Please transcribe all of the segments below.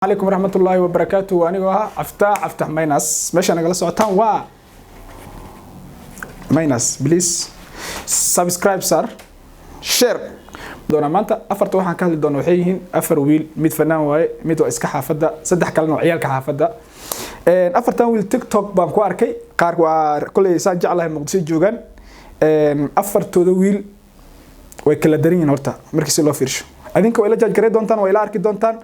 عليكم ورحمة الله وبركاته وأنا وها أفتح ماينس ماشي أنا جالس أتان ماينس بليز سبسكرايب صار شير دونا مانتا أفرت واحد كهل دونا وحيهن أفر ويل ميت فنان واي ميت وإسك حافظة صدق كلنا وعيالك حافظة أفرت ويل تيك توك بانكو أركي قار كل ساجع الله مقدسي جوجان أفرت ويل وكلا درين هرتا مركز الله فيرش أدينك وإلا جاج كريد دونتان وإلا أركي دونتان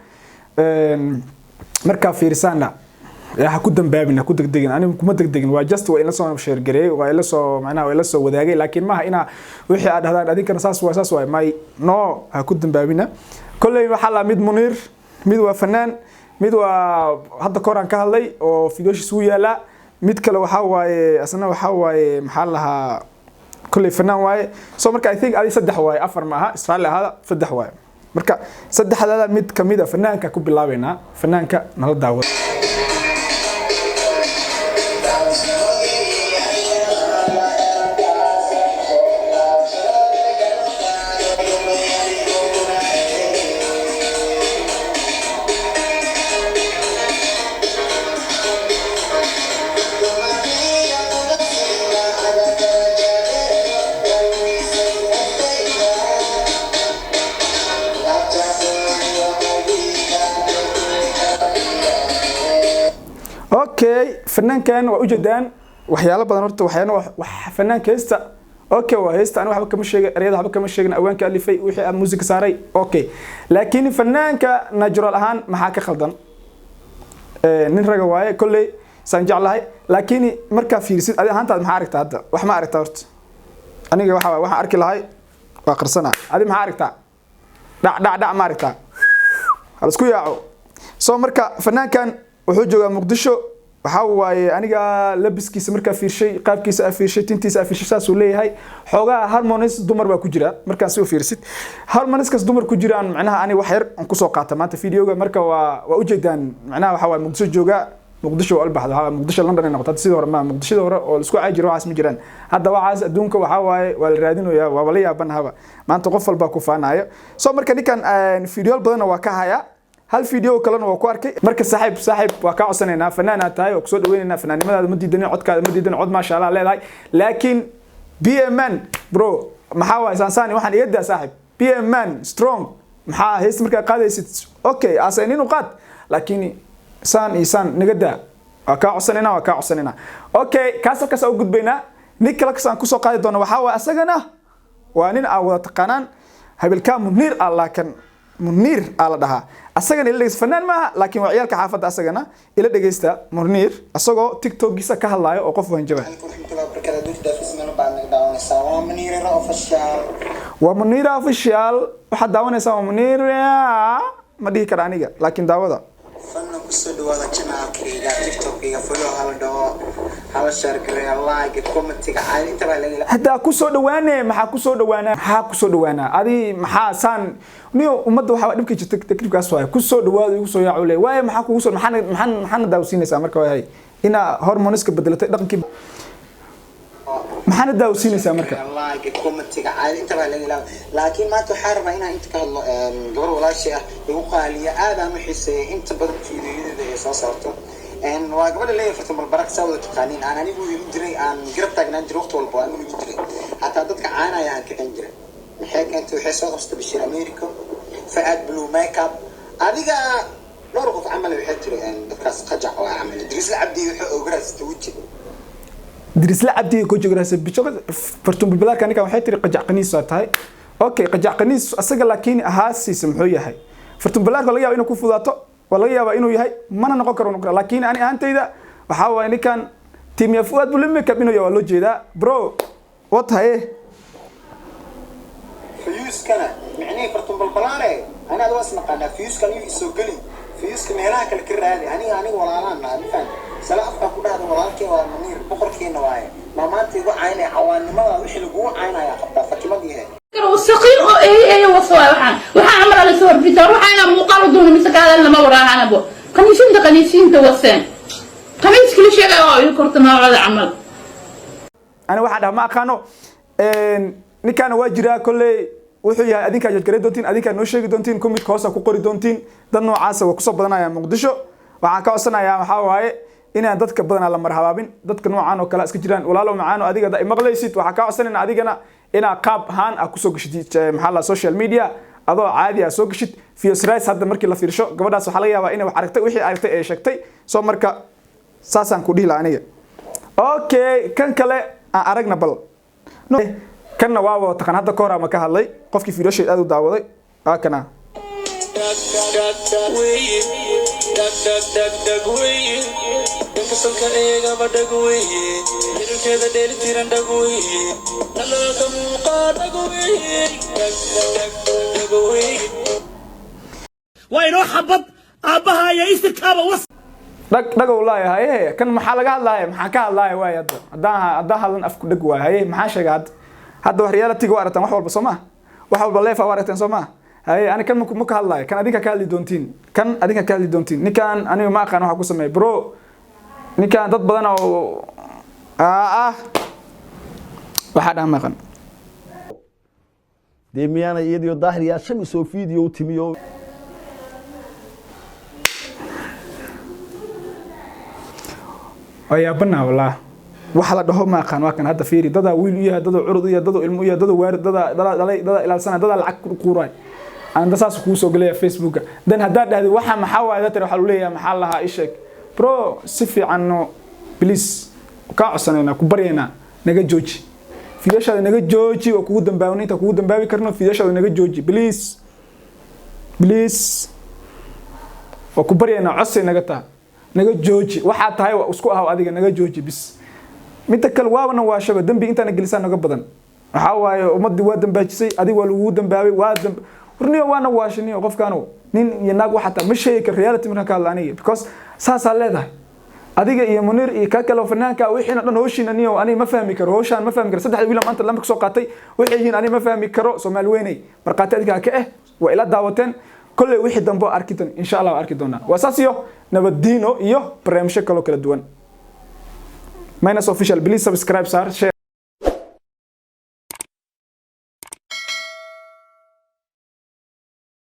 marka fiirsaana ha ku dambaabina ku degdegin anigu kuma degdegin waa just waa ila soo share gareey waa ila soo macnaha waa ila soo wadaagay laakiin ma ina wixii aad dhahdaan adinkana saas waa may no ha ku dambaabina kulay waxa la mid Munir mid waa fanaan mid waa hadda koran ka hadlay oo fiidooshis uu yaala mid kale waxa waaye asna waxa waaye maxaa lahaa kulay fanaan waaye so marka I think adi saddex waaye afar ma aha Israel hada saddex waaye marka saddexdaada mid kamid ah fanaanka ku bilaabeena fanaanka nala daawad اوكي فنان كان وجدان waxyaalo badan horta wax fanaan kaysta okay waa heesta aan waxba kama sheegay ereyada waxba kama sheegin awaanka alifay wixii aan music saaray okay laakiin fanaanka natural ahaan maxaa ka khaldan nin raga waaye kulay san jeclahay laakiin marka fiirsid adi ahaantaad maxaa aragtaa hadda wax ma aragtaa horta aniga waxa arki lahay waa qarsana adi maxaa aragtaa dhac ma aragtaa hal isku yaaco soo marka fanaankan wuxuu joogaa Muqdisho waxa waaye aniga labiskiisa marka fiirshay qaabkiisa fiirshay tintiisa fiirshay saas uu leeyahay xogaa harmonies dumar baa ku jira markaan soo fiirsid harmonieskas dumar ku jiraan macnaha ani wax yar aan ku soo qaata maanta fiidiyoga marka waa u jeedaan macnaha waxa waaye Muqdisho jooga Muqdisho oo albaxdo waxa Muqdisho London ay noqotay sidoo hore ma Muqdisho hore oo isku caajiro waxaas ma jiraan hadda waxaas adduunka waxa waaye waa la raadinayaa waa wala yaaban haba maanta qof walba ku faanayo soo marka ninkan fiidiyo badan waa ka haya hal video kalena waa ku arkay marka saaxiib waa ka codsanayna fanaana tahay oo soo dhaweynayna fanaanimadaada ma diidan codkaada ma diidan cod ma sha Allah leedahay laakiin BMN bro maxaa waa sansani waxaan iyadaa saaxiib BMN strong maxaa hees marka qaadaysid okay asaynin u qaad laakiin san nagada waa ka codsanayna okay kaas oo gudbayna nin kale kasaan ku soo qaadi doona waxa waa asagana waa nin aan wada taqaanaan habilka Munir Allah kan Munir ala dhaha asagana ila fanaan ma laakiin waa ciyalka xaafada asagana ila dhageysta Munir asagoo TikTok-giisa ka hadlayo oo qof waan jabay waa Munir official waxa daawanaysaa Munir ma dhihi kara aniga laakiin daawada fanna ku soo dhawaada channel-kayga TikTok-kayga follow hala share gareeya like comment-ga inta baa laga hada ku soo dhawaanay maxaa ku soo dhawaana adi maxaa san niyo umada waxa dhibka jirta takribkaas waay ku soo dhawaado igu soo yaaculay waay maxaa kugu soo maxaan daawsinaysaa marka waay ina hormoneska bedelatay dhaqankii maxaan daawsinaysaa marka like comment-ga inta baa laga laakiin maanta waxaan rabaa inaan inta ka hadlo gabar walaashay ah igu qaaliya aad aan u xiiseeyay inta badan fiidiyoyada ay soo saarto waa gabadha leeyahay fartamo barak sawda taqaaniin aan anigu wiilin jiray aan garab taagnaan jiray waqti walba aan wiilin jiray hatta dadka caanaya aan kicin jiray maxay keentay waxay soo qabtay bishir America faad blue makeup adiga dhowr qof camal waxay tiri dadkaas qajac oo camal Idris Abdi wuxuu ogaastay wajhi Idris Abdi ku joogaasay bijoga fartamo balaka aniga waxay tiri qajac qaniis tahay okay qajac qaniis asaga laakiin ahaasiis muxuu yahay fartamo balaka laga yaabo inuu ku fudaato wala yaaba inuu yahay mana noqon karo laakiin ani aantayda waxa waa ninkan team ya Fuad Blue Makeup inuu yahay loo jeeda bro what hay fiyus kana macnii fartum balbalaare ana aad wasna qana fiyus kan ii soo gali fiyus kan meelaha kale ka raadi aniga walaalaan ma faham salaafka ku dhahdo walaalkay waa Munir boqorkeena waaye maamaantii ugu caynay xawaanimada wixii lagu caynaya qabta fatimadii وسقيل ايه وصوا waxaan amar la soo bitar waxaan muuqaal doon misakaada lama waraana bo qaniishin tawassan qaniis kale sheegay oo ii korta noocada amal ana waxa dhamaa aqaano ninkan waa jira kulay wuxuu yahay adinka aad gareey doontiin adinka noo sheegi doontiin comment hoosa ku qori doontiin dad noocaas oo ku soo badanaya Muqdisho waxaan ka codsanayaa waxa waaye inaan dadka badan la marhabaabin dadka noocaan oo kala iska jiraan walaalo macaan oo adiga maqlaysid waxa ka codsanayna adigana ina qaab ahaan aad ku soo gashid maxaa la social media adoo caadi ah soo gashid Fiyosrays hadda markii la fiirsho gabadhaas waxa laga yaabaa inay wax aragtay wixii aragtay ee sheegtay soo marka saasaan ku dhihi lahaa aniga okay kan kale aan aragna bal no kanna waa taqaan hadda koor ama ka hadlay qofkii fiirashay aad u daawaday kana وينو حبط ابها يا استكابه وص dhag wallahi haye kan maxaa laga hadlayaa maxaa ka hadlayaa way hadda hadan afku dhag way haye maxaa sheegay hadda wax reality go aragtan wax walba Soomaa wax walba leefa aragtan Soomaa haye ani kan ma ka hadlayaa kan adinka ka hadli doontiin ninkan aniga ma aqaan waxa ku sameey bro ninkan dad badan oo waxa dhan maqan deemiyana iyadoo daahiriya shami soo video timiyo ayaa banaa walaa waxa la dhaho ma aqaan waa kan hadda fiiri dada wiil iyo dada curud iyo dada ilmo iyo dada waarid dada ilaalsan dada lacag ku quuray aan dasaas ku soo galay Facebook dan hadaa dhahday waxa maxaa waayda tir waxa leeyahay maxaa laha ishek bro si fiican no please ka codsanayna ku baryayna naga jooji fiidashada naga jooji oo kugu dambaawin inta kugu dambaabi karno fiidashada naga jooji please oo ku baryayna codsi naga taa naga jooji waxa tahay waa isku ahaw adiga naga jooji bis midda kale waabana waa shaba dambi inta gelisan naga badan waxa waaye ummadii waa dambaajisay adiga waa lagu dambaabay waa warniyo waana waashiniyo qofkaanu nin iyo naag waxa taa ma sheegay reality marka ka laaniyo because saasa leedahay adiga iyo Munir iyo ka kale fanaanka wixina dhan hooshin aniyo ani ma fahmi karo hooshan ma fahmi karo saddex wiil maanta lama soo qaatay wixii ani ma fahmi karo Soomaali weynay marqaati adiga ka waa ila daawateen كل واحد دنبو أركيدون إن شاء الله أركيدونا وأساسيو نبدينو إيوه بريمشة كلو كلا دوان. ماينس official بليز سبسكرايب صار.